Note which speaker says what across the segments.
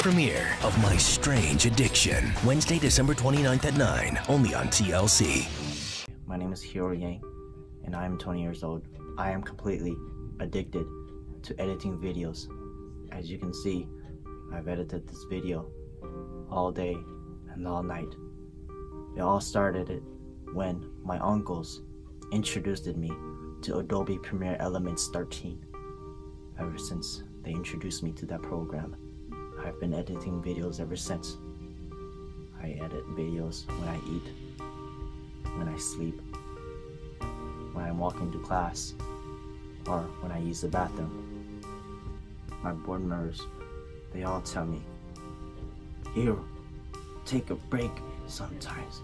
Speaker 1: Premiere of My Strange Addiction, Wednesday, December 29th at 9, only on TLC.
Speaker 2: My name is Yang, and I am 20 years old. I am completely addicted to editing videos. As you can see, I've edited this video all day and all night. It all started when my uncles introduced me to Adobe Premiere Elements 13. Ever since they introduced me to that program, I've been editing videos ever since. I edit videos when I eat, when I sleep, when I'm walking to class, or when I use the bathroom. My board members, they all tell me, "Hero, take a break sometimes.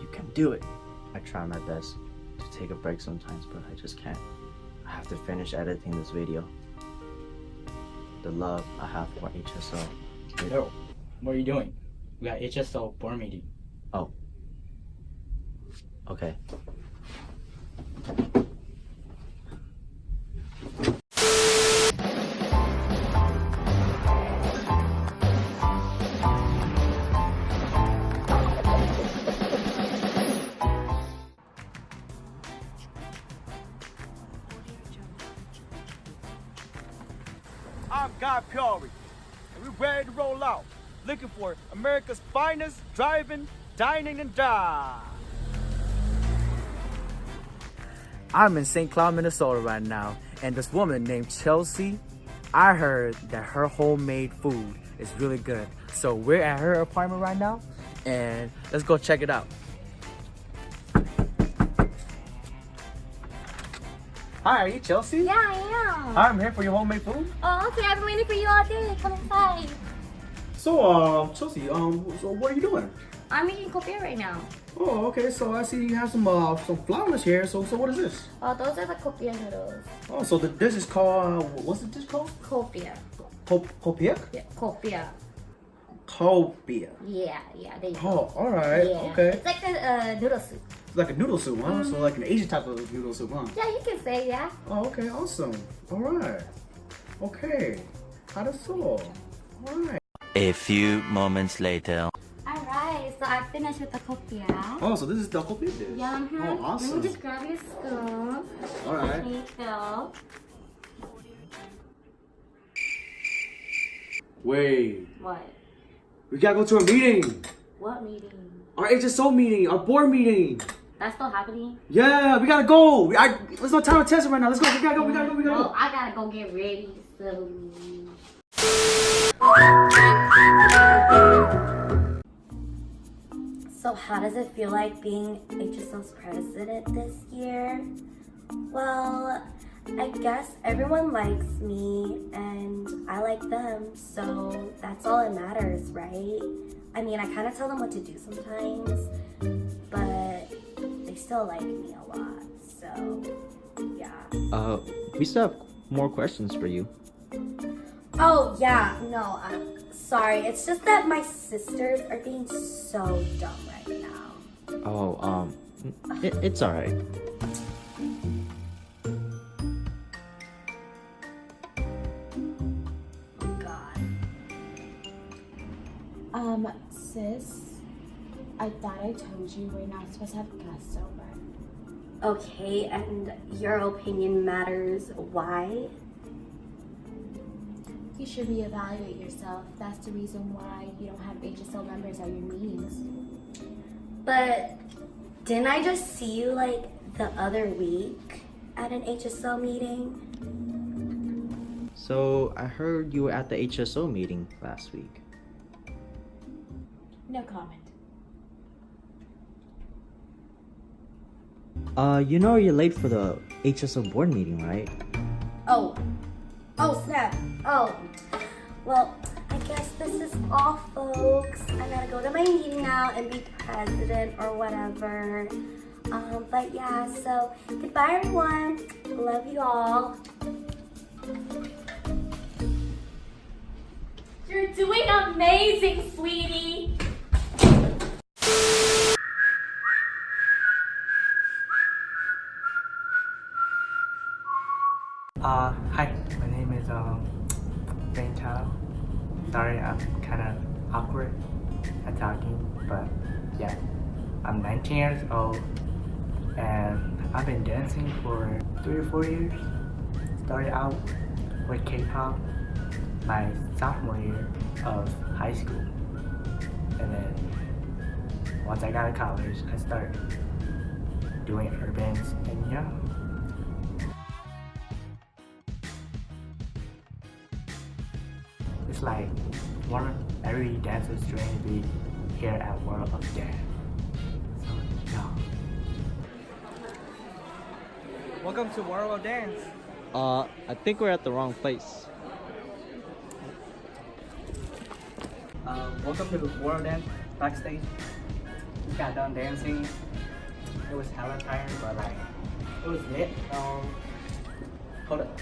Speaker 2: You can do it." I try my best to take a break sometimes, but I just can't. I have to finish editing this video. The love I have for HSO.
Speaker 3: Yo, what are you doing? We got HSO board meeting.
Speaker 2: Oh. Okay.
Speaker 4: I'm Guy Puri, and we're ready to roll out, looking for America's finest driving, dining, and dive.
Speaker 5: I'm in St. Cloud, Minnesota right now, and this woman named Chelsie, I heard that her homemade food is really good. So we're at her apartment right now, and let's go check it out. Hi, are you Chelsie?
Speaker 6: Yeah, I am.
Speaker 5: Hi, I'm here for your homemade food.
Speaker 6: Oh, okay. I've been waiting for you all day. Come inside.
Speaker 7: So, Chelsea, so what are you doing?
Speaker 6: I'm making copia right now.
Speaker 7: Oh, okay. So I see you have some flowers here. So what is this?
Speaker 6: Oh, those are the copia noodles.
Speaker 7: Oh, so the dish is called what's the dish called?
Speaker 6: Copia.
Speaker 7: Copia?
Speaker 6: Yeah, copia.
Speaker 7: Copia.
Speaker 6: Yeah, there you
Speaker 7: Oh,
Speaker 6: go.
Speaker 7: all right.
Speaker 6: Yeah.
Speaker 7: Okay.
Speaker 6: It's like a noodle soup.
Speaker 7: It's like a noodle soup, huh? So like an Asian type of noodle soup, huh?
Speaker 6: Yeah, you can say yeah.
Speaker 7: Oh, okay. Awesome. All right. Okay. How does so? All right.
Speaker 8: A few moments later.
Speaker 6: Alright, so I finished with the copia.
Speaker 7: Oh, so this is the copia dish.
Speaker 6: Yeah,
Speaker 7: Oh, awesome.
Speaker 6: Let me just grab your spoon.
Speaker 7: All right.
Speaker 6: There you go.
Speaker 7: Wait.
Speaker 6: What?
Speaker 7: We gotta go to a meeting.
Speaker 6: What meeting?
Speaker 7: Our HSO meeting. Our board meeting.
Speaker 6: That's still happening?
Speaker 7: Yeah, we gotta go. There's no time to test it right now. Let's go. We gotta go.
Speaker 6: Well, I gotta go get ready, so... So how does it feel like being HSO's president this year? Well, I guess everyone likes me and I like them, so that's all that matters, right? I mean, I kind of tell them what to do sometimes, but they still like me a lot, so yeah.
Speaker 2: We still have more questions for you.
Speaker 6: Oh yeah, no, I'm sorry. It's just that my sisters are being so dumb right now.
Speaker 2: Oh, it's alright.
Speaker 6: God.
Speaker 9: Sis, I thought I told you we're not supposed to have guests over.
Speaker 6: Okay, and your opinion matters. Why?
Speaker 9: You should reevaluate yourself. That's the reason why you don't have HSO members at your meetings.
Speaker 6: But didn't I just see you like the other week at an HSO meeting?
Speaker 2: So, I heard you were at the HSO meeting last week.
Speaker 9: No comment.
Speaker 2: You know you're late for the HSO board meeting, right?
Speaker 6: Oh snap. Oh, well, I guess this is all, folks. I gotta go to my meeting now and be president or whatever. But yeah, so goodbye, everyone. Love you all. You're doing amazing, sweetie.
Speaker 5: Hi, my name is Thao. sorry, I'm kind of awkward at talking, but yeah, I'm 19 years old and I've been dancing for 3 or 4 years. Started out with K-pop my sophomore year of high school, and then once I got to college, I started doing urbans, and yeah. It's like one of every dancer's dream to be here at World of Dance. So, yeah.
Speaker 3: Welcome to World of Dance.
Speaker 10: I think we're at the wrong place.
Speaker 5: Welcome to World Dance backstage. We got done dancing. It was hella tiring, but like, it was lit. Hold up.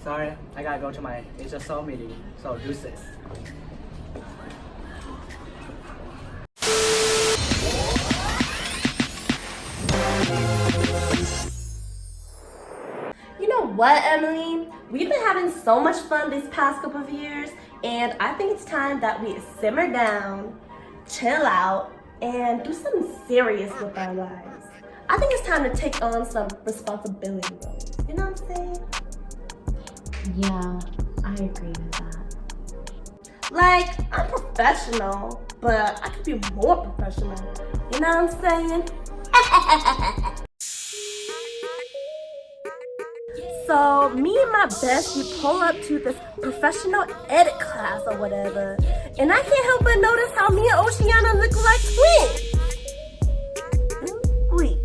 Speaker 5: Sorry, I gotta go to my HSO meeting, so deuces.
Speaker 6: You know what, Emily? We've been having so much fun these past couple of years, and I think it's time that we simmer down, chill out, and do something serious with our lives. I think it's time to take on some responsibility roles. You know what I'm saying?
Speaker 9: Yeah, I agree with that.
Speaker 6: Like, I'm professional, but I could be more professional. You know what I'm saying? So, me and my bestie pull up to this professional edit class or whatever, and I can't help but notice how me and Oceana look like twins. Wait.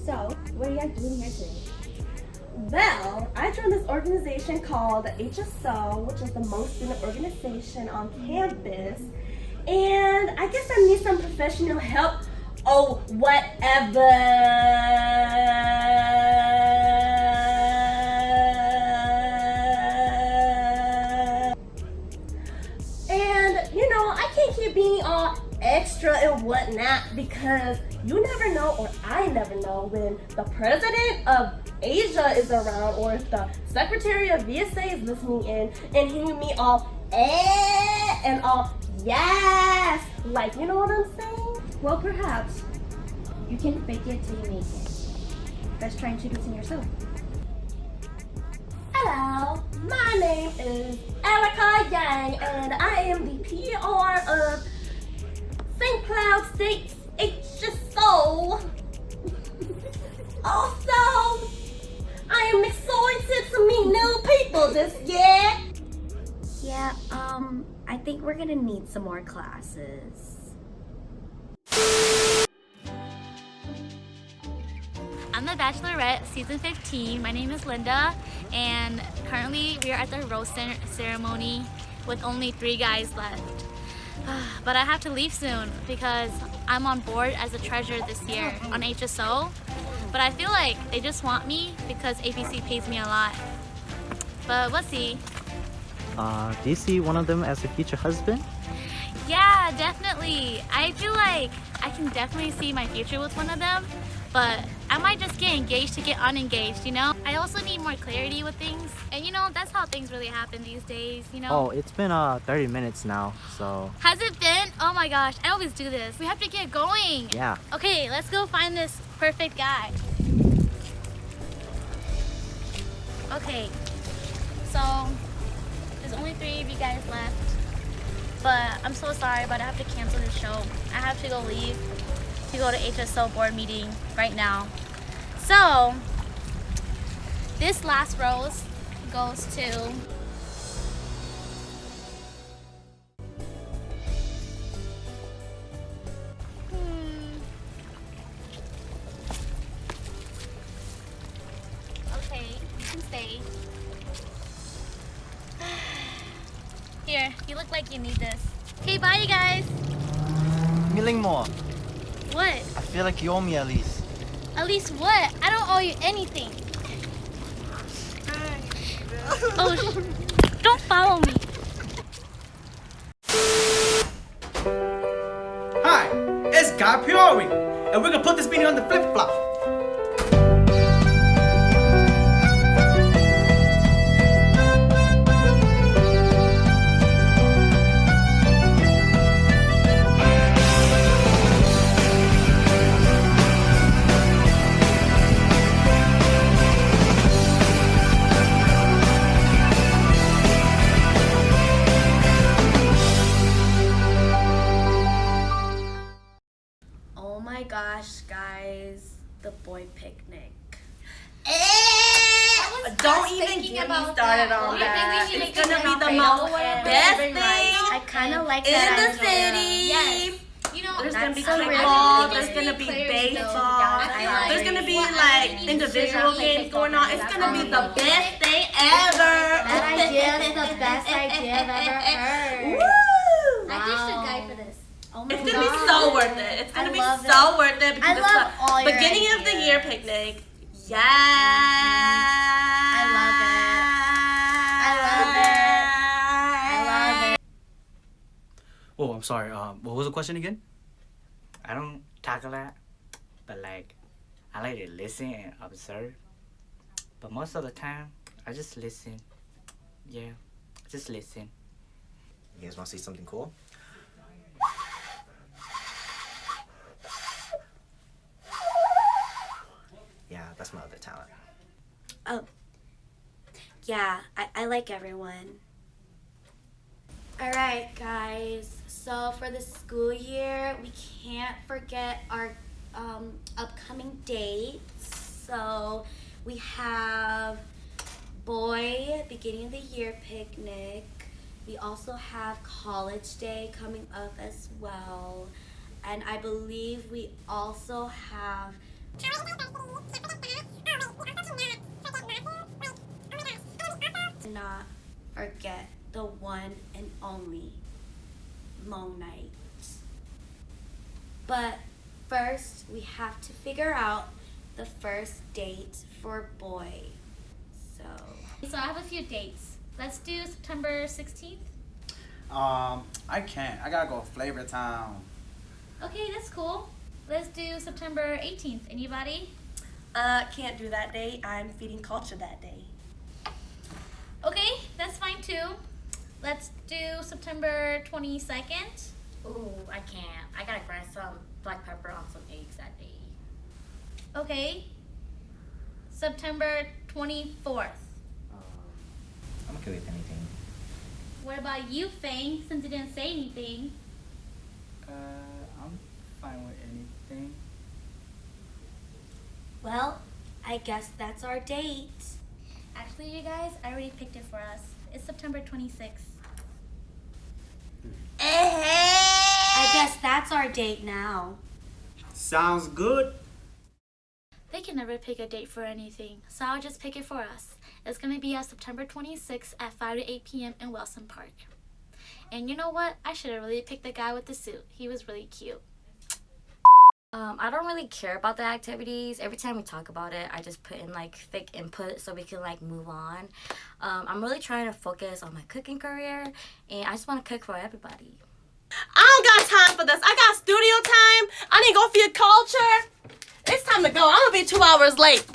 Speaker 9: So, what are you guys doing here today?
Speaker 6: Well, I joined this organization called HSO, which is the Hmong Student Organization on campus, and I guess I need some professional help or whatever. And, you know, I can't keep being all extra and whatnot because you never know, or I never know, when the president of Asia is around or if the secretary of VSA is listening in and hearing me all and all yes, like, you know what I'm saying?
Speaker 9: Well, perhaps you can fake it till you make it. Let's try introducing yourself.
Speaker 6: Hello, my name is Ericca Yang and I am the PR of St. Cloud State's HSO. Also, I am excited to meet new people this year.
Speaker 9: Yeah, I think we're gonna need some more classes.
Speaker 11: I'm the Bachelorette, season 15. My name is Linda, and currently we are at the rose ceremony with only 3 guys left. But I have to leave soon because I'm on board as a treasurer this year on HSO. But I feel like they just want me because APC pays me a lot. But we'll see.
Speaker 2: Do you see one of them as a future husband?
Speaker 11: Yeah, definitely. I feel like I can definitely see my future with one of them. But I might just get engaged to get unengaged, you know? I also need more clarity with things. And you know, that's how things really happen these days, you know?
Speaker 2: Oh, it's been 30 minutes now, so...
Speaker 11: Has it been? Oh my gosh, I always do this. We have to get going.
Speaker 2: Yeah.
Speaker 11: Okay, let's go find this perfect guy. Okay, so there's only 3 of you guys left. But I'm so sorry, but I have to cancel this show. I have to go leave to go to HSO board meeting right now. So, this last rose goes to okay, you can stay. Here, you look like you need this. Okay, bye you guys.
Speaker 10: Milling more.
Speaker 11: What?
Speaker 10: I feel like you owe me at least.
Speaker 11: At least what? I don't owe you anything. Oh, don't follow me.
Speaker 4: Hi, it's Guy Peori, and we're gonna put this meeting on the flip-flop.
Speaker 6: boy picnic.
Speaker 12: Don't even get me started on that. It's gonna be the most best thing
Speaker 6: I kind of like
Speaker 12: in
Speaker 6: that
Speaker 12: the
Speaker 6: idea.
Speaker 12: city.
Speaker 11: Yes. You know,
Speaker 12: There's gonna be
Speaker 6: so
Speaker 12: kickball,
Speaker 6: really
Speaker 12: there's gonna be baseball,
Speaker 6: I
Speaker 12: there's gonna be like individual games going on. It's gonna be the best thing ever.
Speaker 6: That idea is the best idea I've ever heard.
Speaker 12: Woo!
Speaker 11: I ditched a guy for this.
Speaker 6: Oh my
Speaker 12: It's gonna be so worth it. It's gonna be
Speaker 6: love
Speaker 12: so worth it because
Speaker 6: I love all
Speaker 12: it's the
Speaker 6: your
Speaker 12: beginning of the
Speaker 6: ideas.
Speaker 12: year picnic. Yeah.
Speaker 6: I love it. I love it. I love it.
Speaker 5: Oh, I'm sorry. What was the question again?
Speaker 3: I don't talk a lot, but like, I like to listen and observe. But most of the time, I just listen. Yeah, just listen.
Speaker 2: You guys want to see something cool? Yeah, that's my other talent.
Speaker 6: Oh. Yeah, I like everyone. Alright, guys. So for the school year, we can't forget our upcoming dates. So we have boy beginning of the year picnic. We also have college day coming up as well. And I believe we also have not forget the one and only Hmong night. But first, we have to figure out the first date for boy.
Speaker 11: So I have a few dates. Let's do September 16th.
Speaker 10: I can't. I gotta go Flavor Town.
Speaker 11: Okay, that's cool. Let's do September 18th. Anybody?
Speaker 12: Can't do that day. I'm feeding culture that day.
Speaker 11: Okay, that's fine too. Let's do September 22nd.
Speaker 13: Ooh, I can't. I gotta grind some black pepper on some eggs that day.
Speaker 11: Okay. September 24th.
Speaker 2: I'm okay with anything.
Speaker 11: What about you, Feng, since you didn't say anything?
Speaker 3: I'm fine with anything.
Speaker 6: Well, I guess that's our date.
Speaker 11: Actually, you guys, I already picked it for us. It's September 26th.
Speaker 6: I guess that's our date now.
Speaker 10: Sounds good.
Speaker 11: They can never pick a date for anything, so I'll just pick it for us. It's gonna be on September 26th at 5 to 8 p.m. in Wilson Park. And you know what? I should have really picked the guy with the suit. He was really cute.
Speaker 13: I don't really care about the activities. Every time we talk about it, I just put in like fake input so we can like move on. I'm really trying to focus on my cooking career, and I just want to cook for everybody.
Speaker 12: I don't got time for this. I got studio time. I need to go feed culture. It's time to go. I'm gonna be 2 hours late.